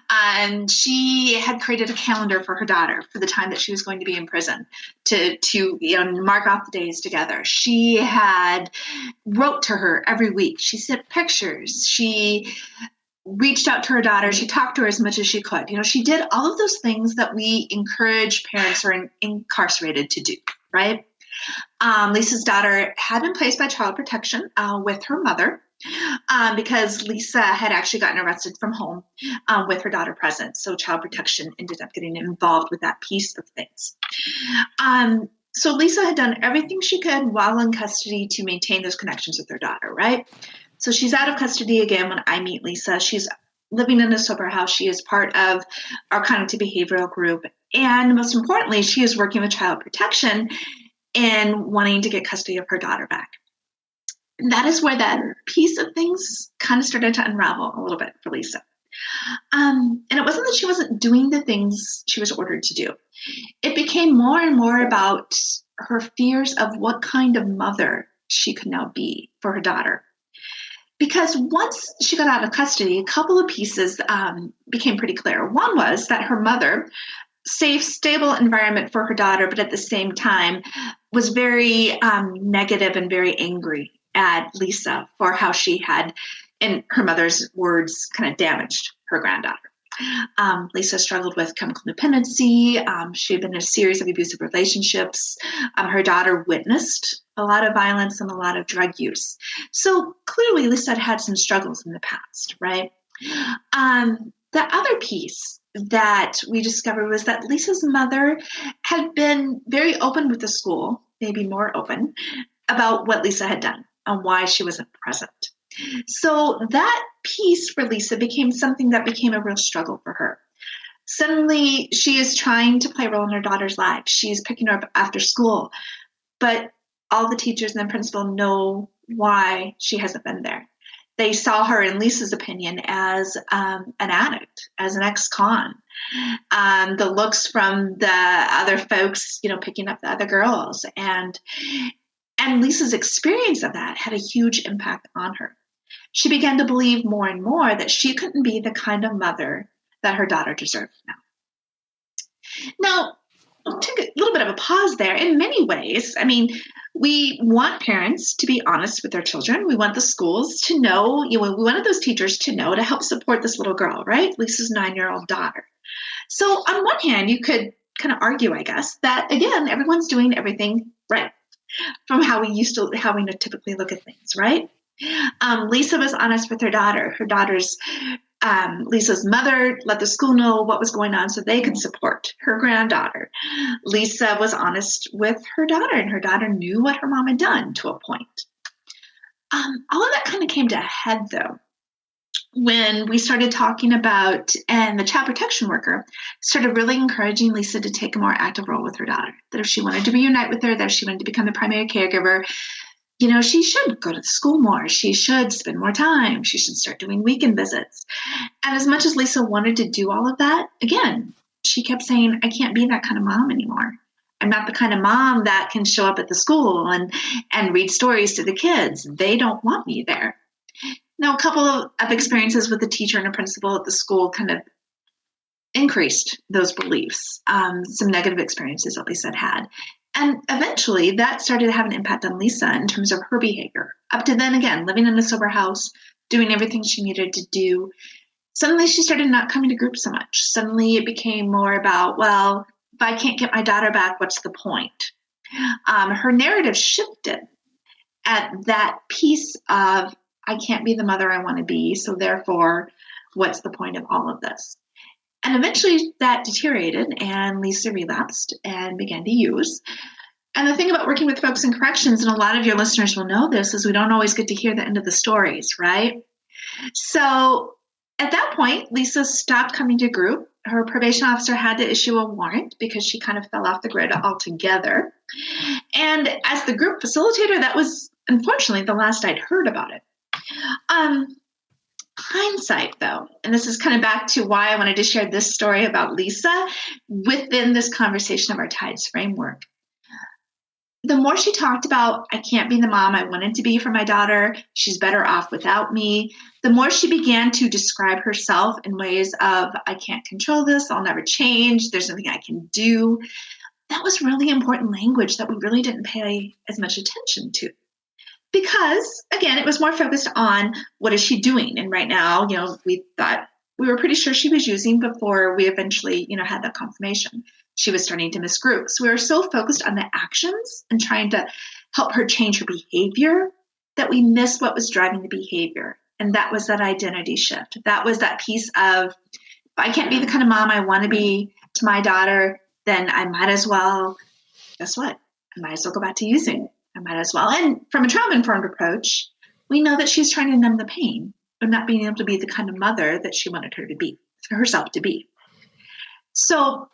And she had created a calendar for her daughter for the time that she was going to be in prison to mark off the days together. She had wrote to her every week. She sent pictures. She reached out to her daughter. She talked to her as much as she could. She did all of those things that we encourage parents who are incarcerated to do, right? Lisa's daughter had been placed by child protection with her mother because Lisa had actually gotten arrested from home with her daughter present. So child protection ended up getting involved with that piece of things. So Lisa had done everything she could while in custody to maintain those connections with her daughter, right? So she's out of custody again when I meet Lisa. She's living in a sober house. She is part of our cognitive behavioral group. And most importantly, she is working with child protection and wanting to get custody of her daughter back. And that is where that piece of things kind of started to unravel a little bit for Lisa. And it wasn't that she wasn't doing the things she was ordered to do. It became more and more about her fears of what kind of mother she could now be for her daughter. Because once she got out of custody, a couple of pieces became pretty clear. One was that her mother, safe, stable environment for her daughter, but at the same time was very negative and very angry at Lisa for how she had, in her mother's words, kind of damaged her granddaughter. Lisa struggled with chemical dependency. She had been in a series of abusive relationships. Her daughter witnessed a lot of violence and a lot of drug use. So clearly Lisa had some struggles in the past, right? The other piece that we discovered was that Lisa's mother had been very open with the school, maybe more open, about what Lisa had done and why she wasn't present. So that piece for Lisa became something that became a real struggle for her. Suddenly, she is trying to play a role in her daughter's life. She's picking her up after school, but all the teachers and the principal know why she hasn't been there. They saw her, in Lisa's opinion, as an addict, as an ex-con. The looks from the other folks, picking up the other girls. And Lisa's experience of that had a huge impact on her. She began to believe more and more that she couldn't be the kind of mother that her daughter deserved now. Now, I'll take a little bit of a pause there. In many ways, I mean, we want parents to be honest with their children. We want the schools to know, we wanted those teachers to know to help support this little girl, right? Lisa's 9-year-old daughter. So on one hand, you could kind of argue, I guess, that again, everyone's doing everything right from how we typically look at things, right? Lisa was honest with her daughter. Her daughter's Lisa's mother let the school know what was going on so they could support her granddaughter. Lisa was honest with her daughter, and her daughter knew what her mom had done to a point. All of that kind of came to a head, though, when we started talking about, and the child protection worker started really encouraging Lisa to take a more active role with her daughter, that if she wanted to reunite with her, that if she wanted to become the primary caregiver, she should go to the school more. She should spend more time. She should start doing weekend visits. And as much as Lisa wanted to do all of that, again, she kept saying, I can't be that kind of mom anymore. I'm not the kind of mom that can show up at the school and read stories to the kids. They don't want me there. Now, a couple of experiences with the teacher and a principal at the school kind of increased those beliefs, some negative experiences that Lisa had. And eventually that started to have an impact on Lisa in terms of her behavior. Up to then, again, living in a sober house, doing everything she needed to do. Suddenly she started not coming to group so much. Suddenly it became more about, well, if I can't get my daughter back, what's the point? Her narrative shifted at that piece of, I can't be the mother I want to be, so therefore, what's the point of all of this? And eventually that deteriorated, and Lisa relapsed and began to use. And the thing about working with folks in corrections, and a lot of your listeners will know this, is we don't always get to hear the end of the stories, right? So at that point, Lisa stopped coming to group. Her probation officer had to issue a warrant because she kind of fell off the grid altogether. And as the group facilitator, that was unfortunately the last I'd heard about it. Hindsight, though, and this is kind of back to why I wanted to share this story about Lisa within this conversation of our TIDES framework. The more she talked about, I can't be the mom I wanted to be for my daughter, she's better off without me, the more she began to describe herself in ways of, I can't control this, I'll never change, there's nothing I can do. That was really important language that we really didn't pay as much attention to. Because, again, it was more focused on what is she doing? And right now, we thought we were pretty sure she was using before we eventually, had that confirmation. She was starting to miss groups. We were so focused on the actions and trying to help her change her behavior that we missed what was driving the behavior. And that was that identity shift. That was that piece of, if I can't be the kind of mom I want to be to my daughter, then I might as well, guess what? I might as well go back to using. I might as well. And from a trauma-informed approach, we know that she's trying to numb the pain of not being able to be the kind of mother that she wanted herself to be. So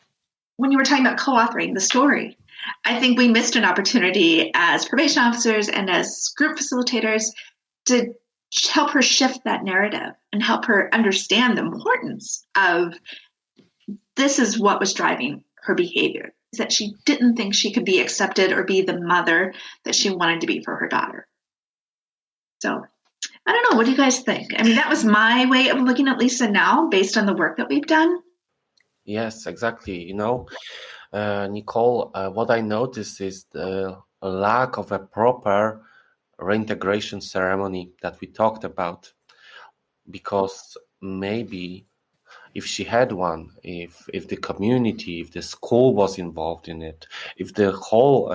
when you were talking about co-authoring the story, I think we missed an opportunity as probation officers and as group facilitators to help her shift that narrative and help her understand the importance of this is what was driving her behavior. That she didn't think she could be accepted or be the mother that she wanted to be for her daughter. So I don't know. What do you guys think? I mean, that was my way of looking at Lisa now based on the work that we've done. Yes, exactly. Nicole, what I noticed is the lack of a proper reintegration ceremony that we talked about, because maybe if she had one, if the community, if the school was involved in it, if the whole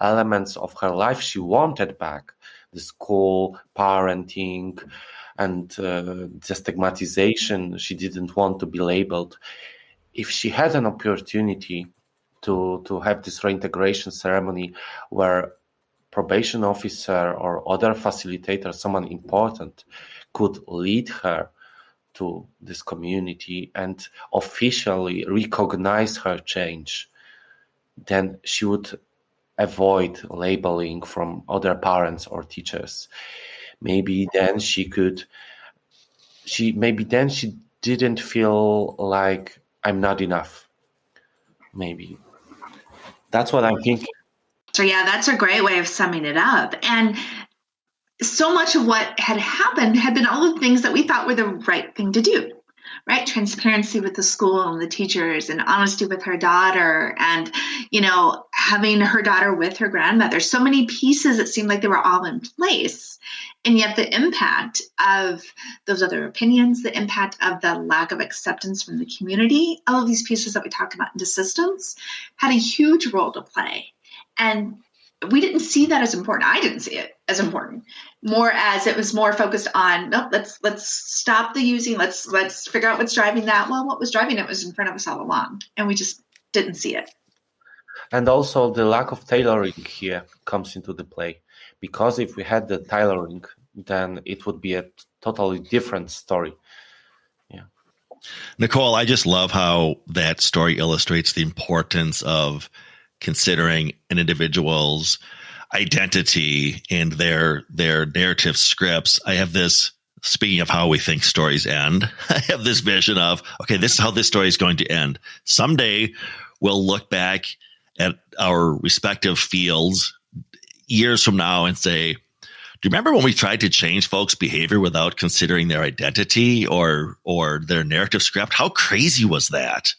elements of her life she wanted back, the school, parenting, and the stigmatization, she didn't want to be labeled. If she had an opportunity to have this reintegration ceremony where probation officer or other facilitator, someone important, could lead her to this community and officially recognize her change, then she would avoid labeling from other parents or teachers. Maybe then she didn't feel like I'm not enough. Maybe. That's what I'm thinking. So yeah, that's a great way of summing it up. And so much of what had happened had been all the things that we thought were the right thing to do, right? Transparency with the school and the teachers, and honesty with her daughter, and, having her daughter with her grandmother. So many pieces, it seemed like they were all in place. And yet the impact of those other opinions, the impact of the lack of acceptance from the community, all of these pieces that we talk about in DESistance had a huge role to play. And we didn't see that as important. I didn't see it as important, more as it was more focused on, nope, let's stop the using. Let's figure out what's driving that. Well, what was driving it was in front of us all along, and we just didn't see it. And also the lack of tailoring here comes into the play, because if we had the tailoring, then it would be a totally different story. Yeah. Nicole, I just love how that story illustrates the importance of considering an individual's identity and their narrative scripts. I have this, speaking of how we think stories end, I have this vision of, okay, this is how this story is going to end. Someday we'll look back at our respective fields years from now and say, do you remember when we tried to change folks' behavior without considering their identity or their narrative script? How crazy was that?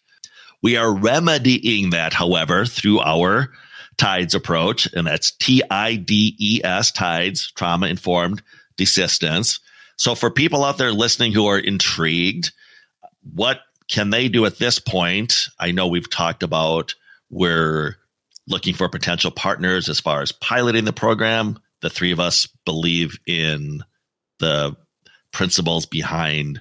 We are remedying that, however, through our TIDES approach, and that's TIDES, TIDES, Trauma Informed DESistance. So for people out there listening who are intrigued, what can they do at this point? I know we've talked about we're looking for potential partners as far as piloting the program. The three of us believe in the principles behind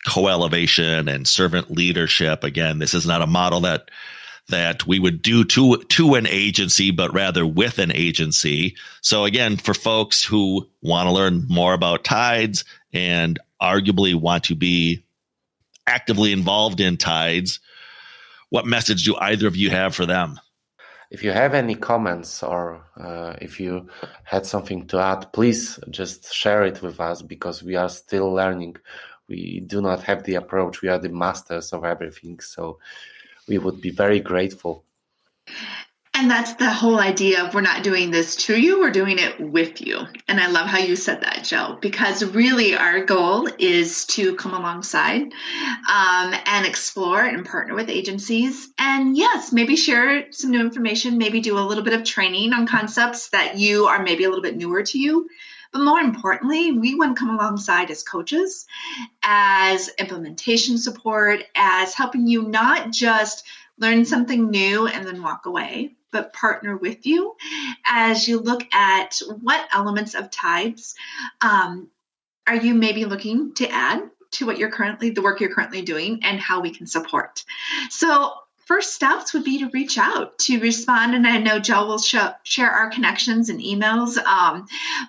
co-elevation and servant leadership. Again, this is not a model that we would do to an agency, but rather with an agency. So again, for folks who want to learn more about TIDES and arguably want to be actively involved in TIDES, what message do either of you have for them? If you have any comments or if you had something to add, please just share it with us, because we are still learning. We do not have the approach. We are the masters of everything. So we would be very grateful. And that's the whole idea of, we're not doing this to you, we're doing it with you. And I love how you said that, Joe, because really our goal is to come alongside and explore and partner with agencies. And yes, maybe share some new information, maybe do a little bit of training on concepts that you are maybe a little bit newer to you. But more importantly, we want to come alongside as coaches, as implementation support, as helping you not just learn something new and then walk away, but partner with you as you look at what elements of TIDES are you maybe looking to add to what the work you're currently doing, and how we can support. So first steps would be to reach out, to respond. And I know Joe will share our connections and emails,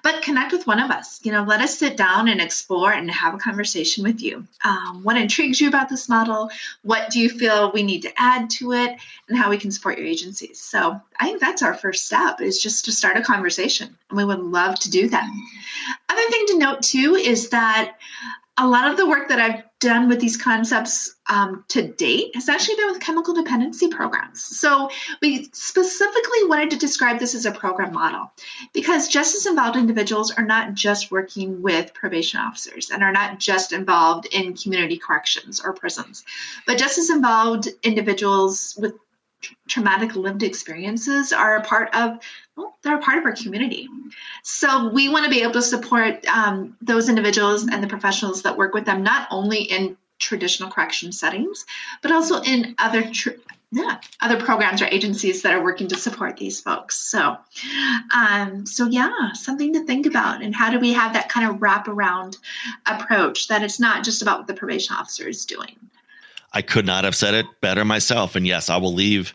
but connect with one of us. Let us sit down and explore and have a conversation with you. What intrigues you about this model? What do you feel we need to add to it, and how we can support your agencies? So I think that's our first step, is just to start a conversation. And we would love to do that. Other thing to note too is that a lot of the work that I've done with these concepts to date has actually been with chemical dependency programs. So we specifically wanted to describe this as a program model, because justice involved individuals are not just working with probation officers and are not just involved in community corrections or prisons, but justice involved individuals with traumatic lived experiences are a part of our community. So we want to be able to support those individuals and the professionals that work with them, not only in traditional correction settings, but also in other programs or agencies that are working to support these folks. So something to think about. And how do we have that kind of wraparound approach, that it's not just about what the probation officer is doing? I could not have said it better myself. And yes, I will leave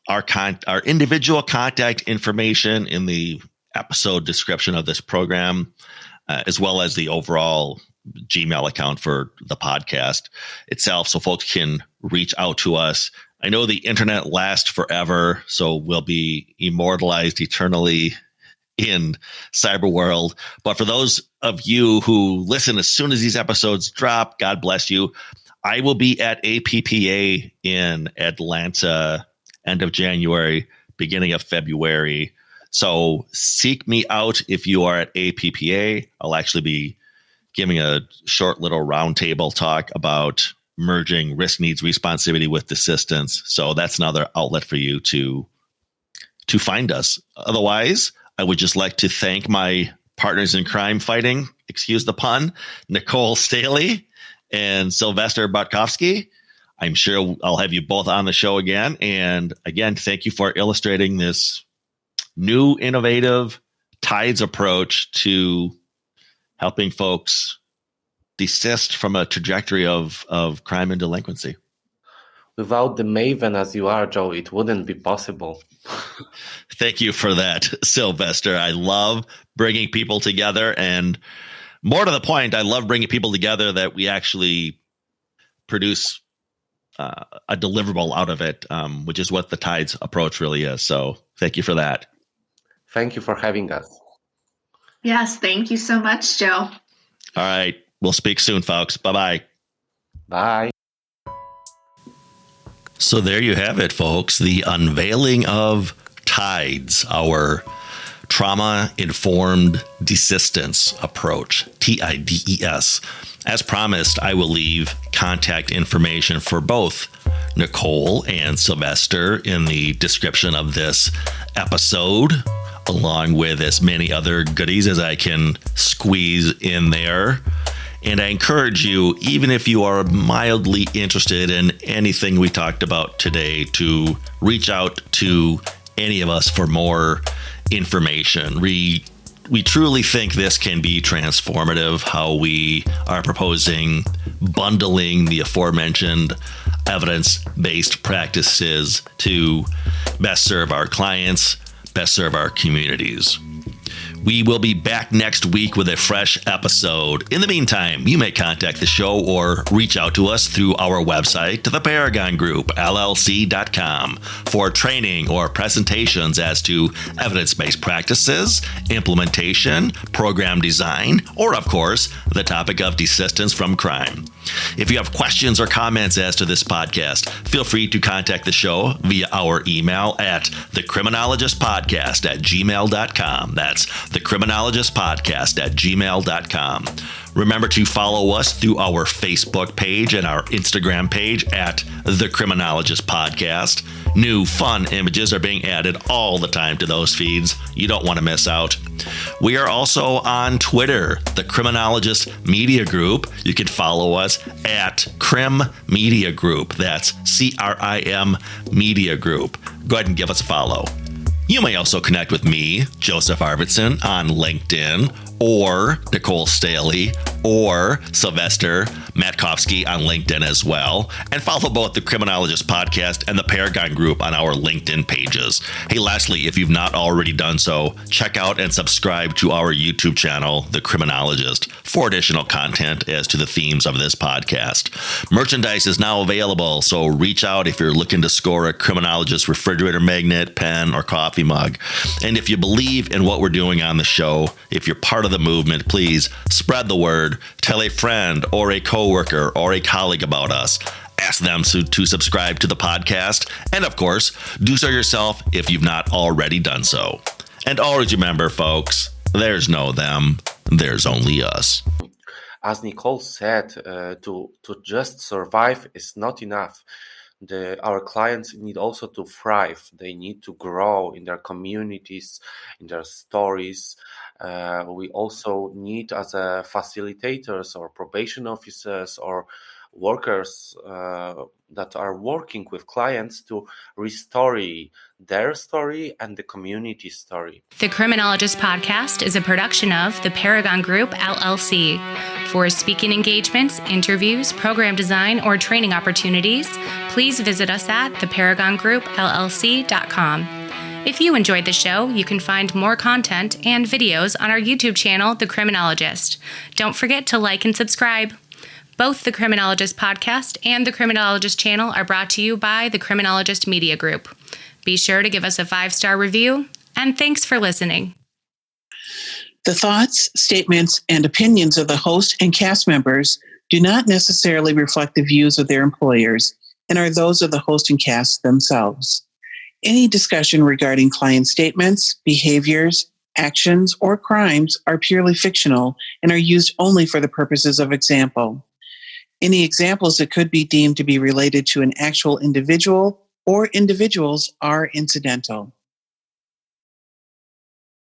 our individual contact information in the episode description of this program, as well as the overall Gmail account for the podcast itself, so folks can reach out to us. I know the internet lasts forever, so we'll be immortalized eternally in cyber world. But for those of you who listen as soon as these episodes drop, God bless you. I will be at APPA in Atlanta end of January, beginning of February. So seek me out if you are at APPA. I'll actually be giving a short little roundtable talk about merging Risk-Need-Responsivity with DESistance. So that's another outlet for you to find us. Otherwise, I would just like to thank my partners in crime fighting, excuse the pun, Nicole-Staeheli and Sylvester Matkovsky. I'm sure I'll have you both on the show again. And again, thank you for illustrating this new, innovative TIDES approach to helping folks desist from a trajectory of crime and delinquency. Without the maven as you are, Joe, it wouldn't be possible. Thank you for that, Sylvester. I love bringing people together, and more to the point, I love bringing people together that we actually produce a deliverable out of it, which is what the TIDES approach really is. So thank you for that. Thank you for having us. Yes, thank you so much, Joe. All right. We'll speak soon, folks. Bye-bye. Bye. So there you have it, folks. The unveiling of TIDES, our Trauma Informed DESistance approach, TIDES. As promised, I will leave contact information for both Nicole and Sylvester in the description of this episode, along with as many other goodies as I can squeeze in there. And I encourage you, even if you are mildly interested in anything we talked about today, to reach out to any of us for more information. We truly think this can be transformative, how we are proposing bundling the aforementioned evidence-based practices to best serve our clients, best serve our communities. We will be back next week with a fresh episode. In the meantime, you may contact the show or reach out to us through our website, the Paragon Group, LLC.com, for training or presentations as to evidence-based practices, implementation, program design, or, of course, the topic of desistance from crime. If you have questions or comments as to this podcast, feel free to contact the show via our email at thecriminologistpodcast@gmail.com. That's thecriminologistpodcast@gmail.com. Remember to follow us through our Facebook page and our Instagram page at The Criminologist Podcast. New fun images are being added all the time to those feeds. You don't want to miss out. We are also on Twitter, The Criminologist Media Group. You can follow us at Crim Media Group. That's CRIM Media Group. Go ahead and give us a follow. You may also connect with me, Joseph Arvidson, on LinkedIn, or Nicole-Staeheli, or Sylvester Matkovsky on LinkedIn as well. And follow both the Criminologist Podcast and the Paragon Group on our LinkedIn pages. Hey, lastly, if you've not already done so, check out and subscribe to our YouTube channel, The Criminologist, for additional content as to the themes of this podcast. Merchandise is now available, so reach out if you're looking to score a Criminologist refrigerator magnet, pen, or coffee mug. And if you believe in what we're doing on the show, if you're part of the movement, please spread the word. Tell a friend or a coworker or a colleague about us. Ask them to subscribe to the podcast. And of course, do so yourself if you've not already done so. And always remember, folks, there's no them, there's only us. As Nicole said, to just survive is not enough. Our clients need also to thrive. They need to grow in their communities, in their stories. We also need, as facilitators or probation officers or workers that are working with clients, to restore their story and the community story. The Criminologist Podcast is a production of the Paragon Group, LLC. For speaking engagements, interviews, program design, or training opportunities, please visit us at theparagongroup.llc.com. If you enjoyed the show, you can find more content and videos on our YouTube channel, The Criminologist. Don't forget to like and subscribe. Both the Criminologist Podcast and the Criminologist channel are brought to you by the Criminologist Media Group. Be sure to give us a 5-star review, and thanks for listening. The thoughts, statements, and opinions of the host and cast members do not necessarily reflect the views of their employers and are those of the host and cast themselves. Any discussion regarding client statements, behaviors, actions, or crimes are purely fictional and are used only for the purposes of example. Any examples that could be deemed to be related to an actual individual or individuals are incidental.